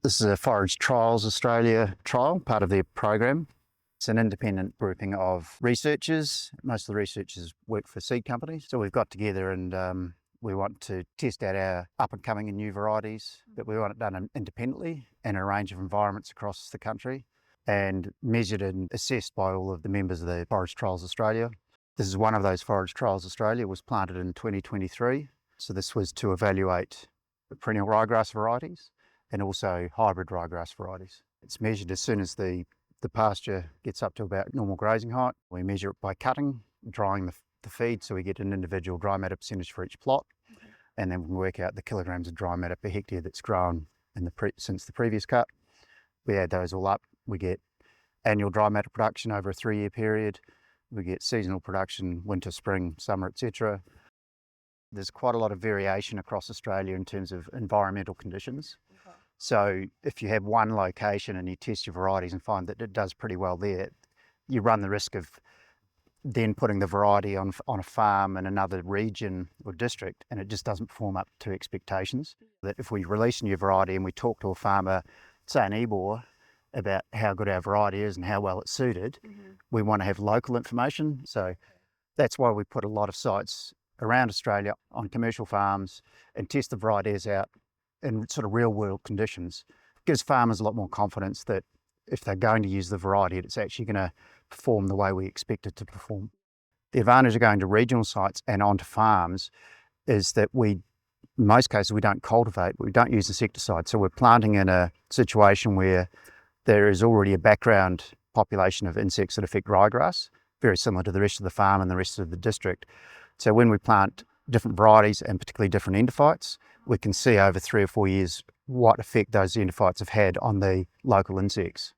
This is a Forage Trials Australia trial, part of their program. It's an independent grouping of researchers. Most of the researchers work for seed companies. So we've got together and we want to test out our up and coming and new varieties, but we want it done independently in a range of environments across the country and measured and assessed by all of the members of the Forage Trials Australia. This is one of those Forage Trials Australia, was planted in 2023. So this was to evaluate the perennial ryegrass varieties and also hybrid ryegrass varieties. It's measured as soon as the pasture gets up to about normal grazing height. We measure it by cutting, drying the feed, so we get an individual dry matter percentage for each plot, and then we can work out the kilograms of dry matter per hectare that's grown since the previous cut. We add those all up, we get annual dry matter production over a 3-year period, we get seasonal production, winter, spring, summer, etc. There's quite a lot of variation across Australia in terms of environmental conditions. So if you have one location and you test your varieties and find that it does pretty well there, you run the risk of then putting the variety on a farm in another region or district and it just doesn't perform up to expectations. That if we release a new variety and we talk to a farmer, say in Ebor, about how good our variety is and how well it's suited, we want to have local information. So that's why we put a lot of sites around Australia on commercial farms and test the varieties out in sort of real world conditions. It gives farmers a lot more confidence that if they're going to use the variety, it's actually going to perform the way we expect it to perform. The advantage of going to regional sites and onto farms is that in most cases, we don't cultivate, we don't use insecticides. So we're planting in a situation where there is already a background population of insects that affect ryegrass, very similar to the rest of the farm and the rest of the district. So when we plant different varieties and particularly different endophytes, we can see over 3 or 4 years what effect those endophytes have had on the local insects.